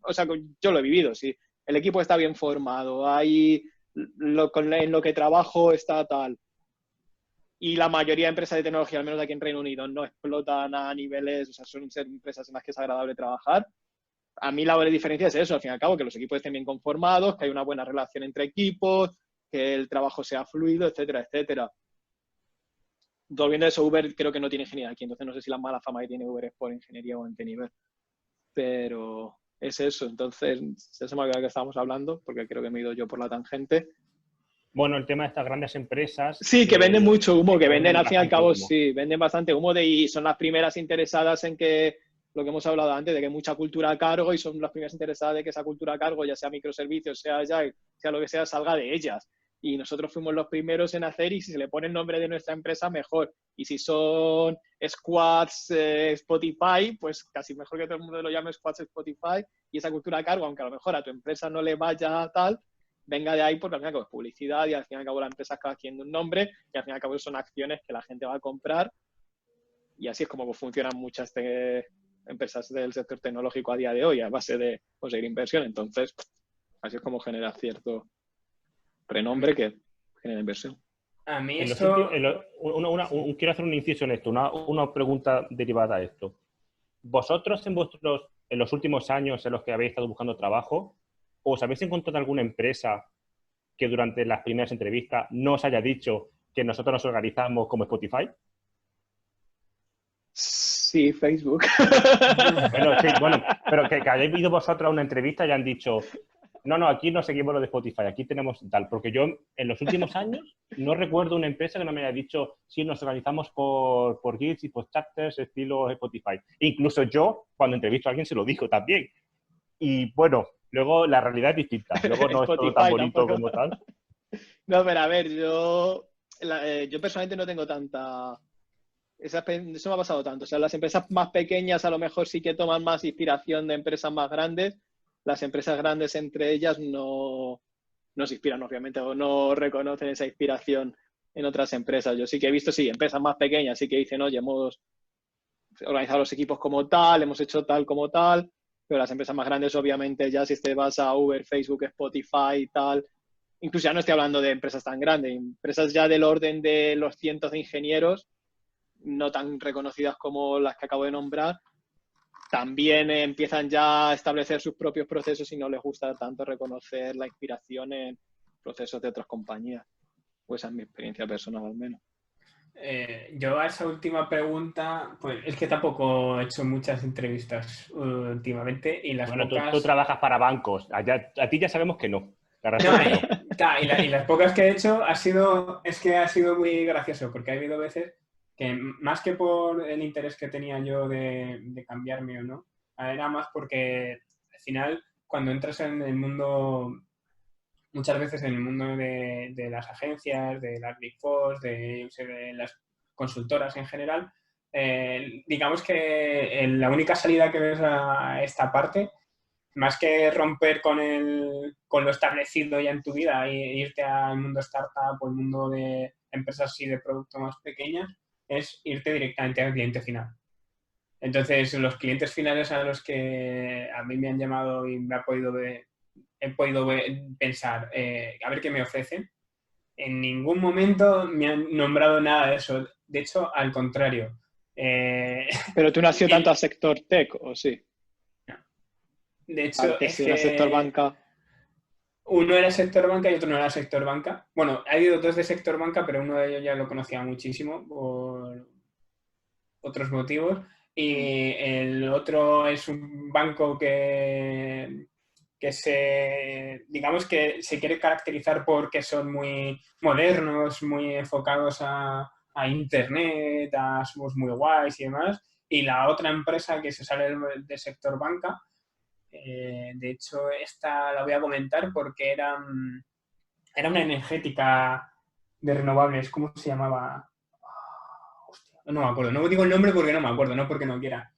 O sea, yo lo he vivido, si el equipo está bien formado, en lo que trabajo está tal, y la mayoría de empresas de tecnología, al menos aquí en Reino Unido, no explotan a niveles, o sea, son empresas en las que es agradable trabajar, a mí la diferencia es eso, al fin y al cabo, que los equipos estén bien conformados, que hay una buena relación entre equipos, que el trabajo sea fluido, etcétera, etcétera. Volviendo a eso, Uber creo que no tiene ingeniería aquí, entonces no sé si la mala fama que tiene Uber es por ingeniería o en qué nivel. Pero es eso, entonces, eso me ha quedado que estábamos hablando, porque creo que me he ido yo por la tangente. Bueno, el tema de estas grandes empresas... Sí, que venden mucho humo, que venden al fin y al cabo, humo. sí, venden bastante humo y son las primeras interesadas en que, lo que hemos hablado antes, de que hay mucha cultura a cargo y son las primeras interesadas de que esa cultura a cargo, ya sea microservicios, sea lo que sea, salga de ellas. Y nosotros fuimos los primeros en hacer, y si se le pone el nombre de nuestra empresa, mejor. Y si son squads Spotify, pues casi mejor que todo el mundo lo llame squads Spotify, y esa cultura a cargo, aunque a lo mejor a tu empresa no le vaya tal, venga de ahí, porque al fin y al cabo es publicidad y al fin y al cabo la empresa acaba adquiriendo un nombre y al fin y al cabo son acciones que la gente va a comprar, y así es como funcionan muchas empresas del sector tecnológico a día de hoy, a base de conseguir inversión. Entonces, así es como genera cierto renombre que genera inversión. A mí quiero hacer un inciso en esto, una pregunta derivada a esto. ¿Vosotros en los últimos años en los que habéis estado buscando trabajo, os habéis encontrado alguna empresa que durante las primeras entrevistas no os haya dicho que nosotros nos organizamos como Spotify? Sí, Facebook. Bueno, pero que hayáis ido vosotros a una entrevista y han dicho, no, aquí no seguimos lo de Spotify, aquí tenemos tal. Porque yo en los últimos años no recuerdo una empresa que no me haya dicho, sí, nos organizamos por guilds y por chapters estilo Spotify. Incluso yo, cuando entrevisto a alguien, se lo digo también. Y bueno, luego la realidad es distinta. Luego no es todo tan bonito como tal. No, pero a ver, yo personalmente no tengo tanta... Eso me ha pasado tanto. O sea, las empresas más pequeñas a lo mejor sí que toman más inspiración de empresas más grandes. Las empresas grandes entre ellas no se inspiran, obviamente, o no reconocen esa inspiración en otras empresas. Yo sí que he visto, sí, empresas más pequeñas sí que dicen, oye, hemos organizado los equipos como tal, hemos hecho tal como tal, pero las empresas más grandes, obviamente, ya si te vas a Uber, Facebook, Spotify y tal, incluso ya no estoy hablando de empresas tan grandes, empresas ya del orden de los cientos de ingenieros, no tan reconocidas como las que acabo de nombrar, también empiezan ya a establecer sus propios procesos y no les gusta tanto reconocer la inspiración en procesos de otras compañías. Pues esa es mi experiencia personal, al menos. Yo a esa última pregunta, pues es que tampoco he hecho muchas entrevistas últimamente y las pocas... Tú trabajas para bancos, a ti ya sabemos que no. Y las pocas que he hecho ha sido muy gracioso, porque ha habido veces que más que por el interés que tenía yo de cambiarme o no, era más porque al final cuando entras en el mundo, muchas veces en el mundo de las agencias, de las Big Four, de las consultoras en general, digamos que la única salida que ves a esta parte, más que romper con lo establecido ya en tu vida e irte al mundo startup o el mundo de empresas así de producto más pequeñas, es irte directamente al cliente final. Entonces, los clientes finales a los que a mí me han llamado y he podido pensar, a ver qué me ofrecen, en ningún momento me han nombrado nada de eso. De hecho, al contrario. Pero tú no has sido tanto al sector tech, ¿o sí? De hecho, es que sector banca. Uno era sector banca y otro no era sector banca. Bueno, ha habido dos de sector banca, pero uno de ellos ya lo conocía muchísimo por otros motivos. Y el otro es un banco que digamos que se quiere caracterizar porque son muy modernos, muy enfocados a internet, somos muy guays y demás. Y la otra empresa que se sale del sector banca, de hecho, esta la voy a comentar porque era una energética de renovables. ¿Cómo se llamaba? Hostia, no me acuerdo. No digo el nombre porque no me acuerdo, no porque no quiera.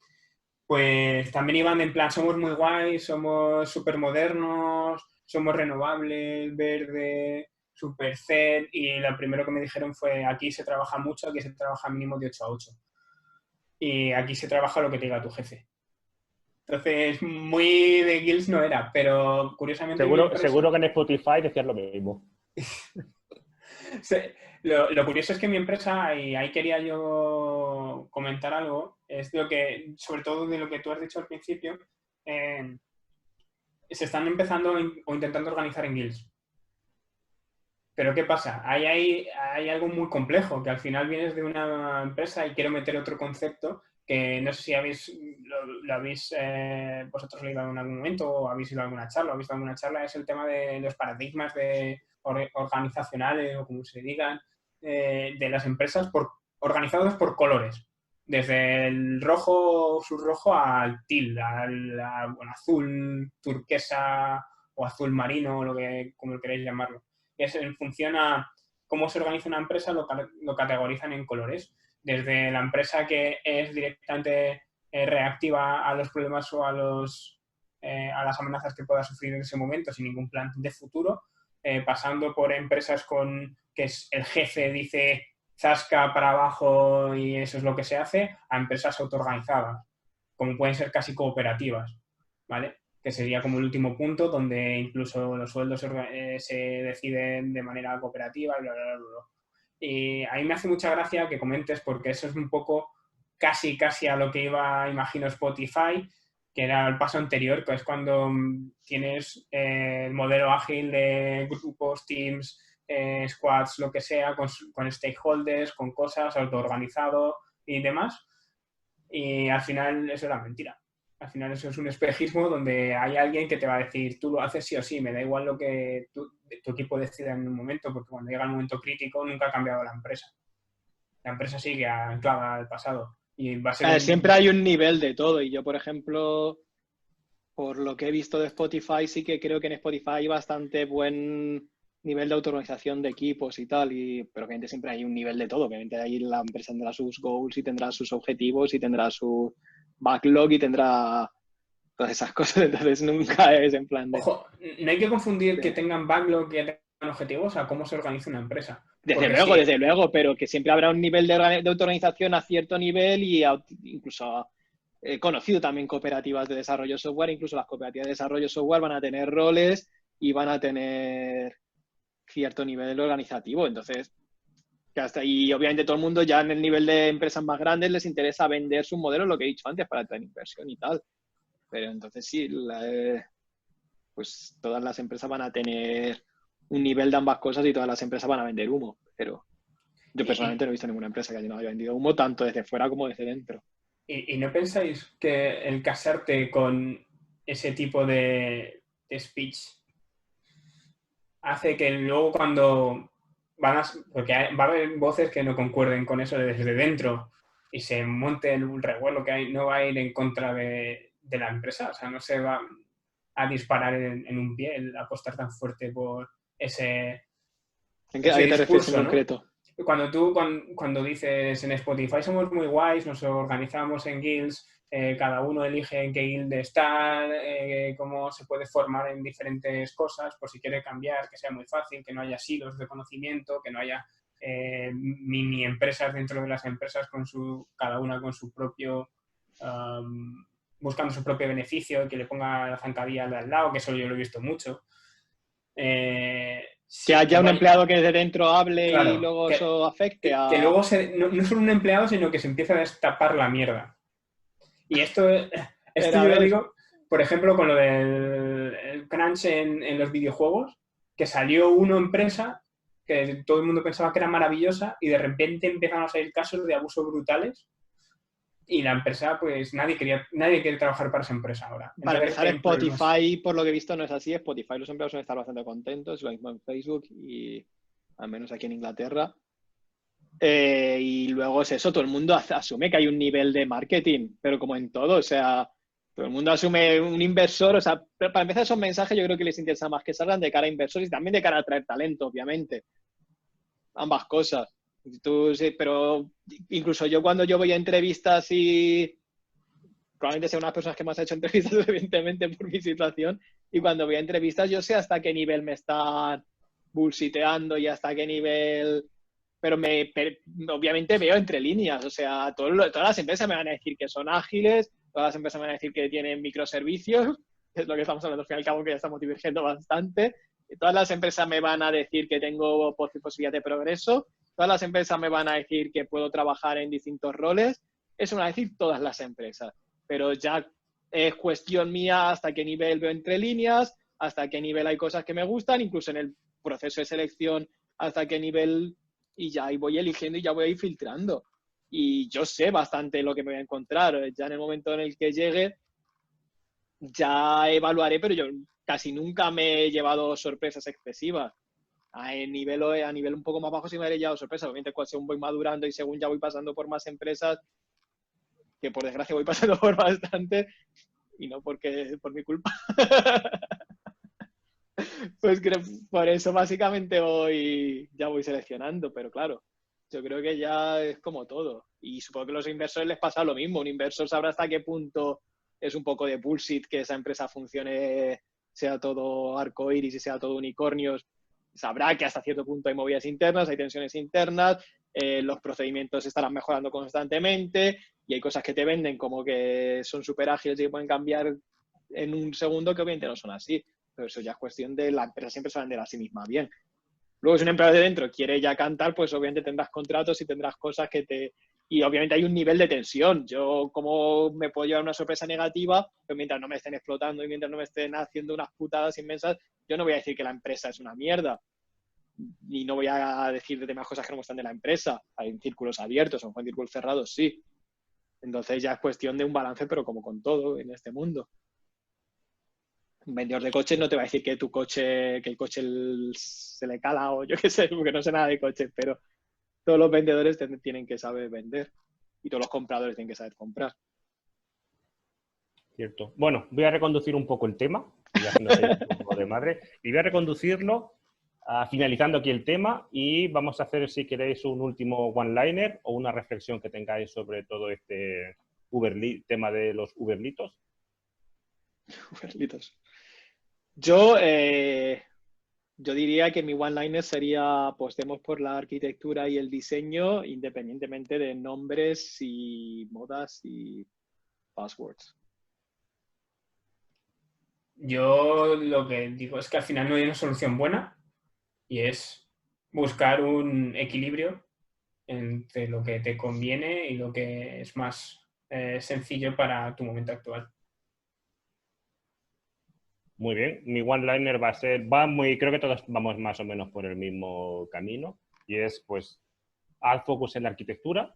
Pues también iban en plan, somos muy guays, somos súper modernos, somos renovables, verde, súper zen. Y lo primero que me dijeron fue, aquí se trabaja mucho, aquí se trabaja mínimo de 8 a 8. Y aquí se trabaja lo que te diga tu jefe. Entonces, muy de guilds no era, pero curiosamente... Seguro que en Spotify decías lo mismo. Lo curioso es que mi empresa, y ahí quería yo comentar algo, es lo que, sobre todo de lo que tú has dicho al principio, se están empezando o intentando organizar en guilds. Pero ¿qué pasa? Hay algo muy complejo, que al final vienes de una empresa y quiero meter otro concepto que no sé si lo habéis vosotros leído en algún momento o habéis ido a alguna charla, o visto alguna charla, es el tema de los paradigmas organizacionales o como se digan, de las empresas organizados por colores. Desde el rojo, subrrojo al teal, bueno, azul turquesa o azul marino, como queréis llamarlo. Es en función a cómo se organiza una empresa, lo categorizan en colores. Desde la empresa que es directamente reactiva a los problemas o a las amenazas que pueda sufrir en ese momento sin ningún plan de futuro, pasando por empresas que el jefe dice zasca para abajo y eso es lo que se hace, a empresas autoorganizadas, como pueden ser casi cooperativas, ¿vale? Que sería como el último punto, donde incluso los sueldos se deciden de manera cooperativa y bla, bla, bla, bla. Y a mí me hace mucha gracia que comentes, porque eso es un poco casi a lo que iba, imagino, Spotify, que era el paso anterior, que es cuando tienes el modelo ágil de grupos, teams, squads, lo que sea, con stakeholders, con cosas, autoorganizado y demás. Y al final eso era mentira. Al final eso es un espejismo donde hay alguien que te va a decir, tú lo haces sí o sí, me da igual lo que tu equipo decida en un momento, porque cuando llega el momento crítico nunca ha cambiado la empresa. La empresa sigue anclada al pasado. Y va a ser Siempre hay un nivel de todo. Y yo, por ejemplo, por lo que he visto de Spotify, sí que creo que en Spotify hay bastante buen nivel de automatización de equipos y tal, pero obviamente siempre hay un nivel de todo. Obviamente ahí la empresa tendrá sus goals y tendrá sus objetivos y tendrá su backlog y tendrá todas esas cosas. Entonces nunca es en plan de... Ojo, no hay que confundir que tengan backlog, que tengan objetivos, a cómo se organiza una empresa. Desde luego, pero que siempre habrá un nivel de autoorganización a cierto nivel y incluso... He conocido también cooperativas de desarrollo software, incluso las cooperativas de desarrollo software van a tener roles y van a tener cierto nivel organizativo. Entonces, que hasta ahí, obviamente, todo el mundo ya en el nivel de empresas más grandes les interesa vender sus modelos, lo que he dicho antes, para tener inversión y tal. Pero entonces sí, pues todas las empresas van a tener un nivel de ambas cosas y todas las empresas van a vender humo. Pero yo personalmente no he visto ninguna empresa que no haya vendido humo, tanto desde fuera como desde dentro. ¿Y no pensáis que el casarte con ese tipo de speech hace que luego cuando porque va a haber voces que no concuerden con eso desde dentro y se monte el revuelo que hay, no va a ir en contra de la empresa? O sea, no se va a disparar en un pie el apostar tan fuerte por ese ¿En qué te refieres en ¿no? concreto? Cuando dices en Spotify somos muy guays, nos organizamos en guilds, cada uno elige en qué guild estar, cómo se puede formar en diferentes cosas, por si quiere cambiar, que sea muy fácil, que no haya silos de conocimiento, que no haya mini empresas dentro de las empresas, cada una con su propio, buscando su propio beneficio, que le ponga la zancadilla al lado, que eso yo lo he visto mucho. Que haya un empleado que desde dentro hable, claro, y luego eso afecte a... Que luego no solo un empleado, sino que se empieza a destapar la mierda. Y esto yo lo digo, por ejemplo, con lo del crunch en los videojuegos, que salió una empresa que todo el mundo pensaba que era maravillosa y de repente empezaron a salir casos de abusos brutales. Y la empresa, pues nadie quiere trabajar para esa empresa ahora. Para empezar, Spotify, por lo que he visto, no es así. Spotify, los empleados suelen estar bastante contentos, lo mismo en Facebook y al menos aquí en Inglaterra. Y luego es eso, todo el mundo asume que hay un nivel de marketing, pero como en todo, o sea, todo el mundo asume un inversor, o sea, para empezar esos mensajes yo creo que les interesa más que salgan de cara a inversores y también de cara a atraer talento, obviamente. Ambas cosas. Sí, pero incluso yo cuando yo voy a entrevistas y probablemente sea una de las personas que más ha hecho entrevistas, evidentemente, por mi situación, y cuando voy a entrevistas yo sé hasta qué nivel me están bullshiteando y hasta qué nivel... Pero obviamente veo entre líneas, o sea, todas las empresas me van a decir que son ágiles, todas las empresas me van a decir que tienen microservicios, que es lo que estamos hablando al fin y al cabo, que ya estamos divergiendo bastante. Y todas las empresas me van a decir que tengo posibilidad de progreso, todas las empresas me van a decir que puedo trabajar en distintos roles, eso me van a decir todas las empresas. Pero ya es cuestión mía hasta qué nivel veo entre líneas, hasta qué nivel hay cosas que me gustan, incluso en el proceso de selección, hasta qué nivel, y ya ahí voy eligiendo y ya voy a ir filtrando. Y yo sé bastante lo que me voy a encontrar. Ya en el momento en el que llegue, ya evaluaré, pero yo casi nunca me he llevado sorpresas excesivas. A nivel un poco más bajo sí me he llevado sorpresas. Obviamente, según voy madurando y según ya voy pasando por más empresas, que por desgracia voy pasando por bastante, y no por mi culpa. Pues creo, por eso básicamente ya voy seleccionando, pero claro, yo creo que ya es como todo. Y supongo que a los inversores les pasa lo mismo. Un inversor sabrá hasta qué punto es un poco de bullshit que esa empresa funcione, sea todo arcoíris y sea todo unicornios. Sabrá que hasta cierto punto hay movidas internas, hay tensiones internas, los procedimientos estarán mejorando constantemente y hay cosas que te venden como que son súper ágiles y que pueden cambiar en un segundo, que obviamente no son así. Pero eso ya es cuestión de la empresa, siempre se va a vender a sí misma bien. Luego, si una empresa de dentro quiere ya cantar, pues obviamente tendrás contratos y tendrás cosas que te... Y obviamente hay un nivel de tensión. Yo, como me puedo llevar una sorpresa negativa, pero mientras no me estén explotando y mientras no me estén haciendo unas putadas inmensas, yo no voy a decir que la empresa es una mierda. Y no voy a decir demás cosas que no me gustan de la empresa. Hay círculos abiertos, o en círculos cerrados, sí. Entonces ya es cuestión de un balance, pero como con todo en este mundo. Un vendedor de coches no te va a decir que el coche se le cala o yo qué sé, porque no sé nada de coches, pero todos los vendedores tienen que saber vender y todos los compradores tienen que saber comprar. Cierto. Bueno, voy a reconducir un poco el tema, ya que no sé un poco de madre, y voy a reconducirlo finalizando aquí el tema y vamos a hacer, si queréis, un último one-liner o una reflexión que tengáis sobre todo este tema de los Uberlitos. Uberlitos. Yo diría que mi one-liner sería apostemos por la arquitectura y el diseño independientemente de nombres y modas y passwords. Yo lo que digo es que al final no hay una solución buena y es buscar un equilibrio entre lo que te conviene y lo que es más sencillo para tu momento actual. Muy bien, mi one-liner creo que todos vamos más o menos por el mismo camino y es, pues, haz focus en la arquitectura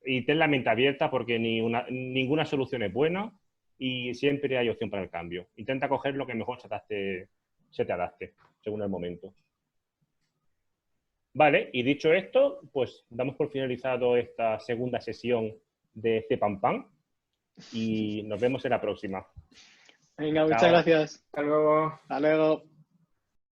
y ten la mente abierta porque ninguna solución es buena y siempre hay opción para el cambio. Intenta coger lo que mejor se te adapte según el momento. Vale, y dicho esto, pues damos por finalizado esta segunda sesión de Cepampam y nos vemos en la próxima. Venga, muchas Chao. gracias. Hasta luego. Hasta luego.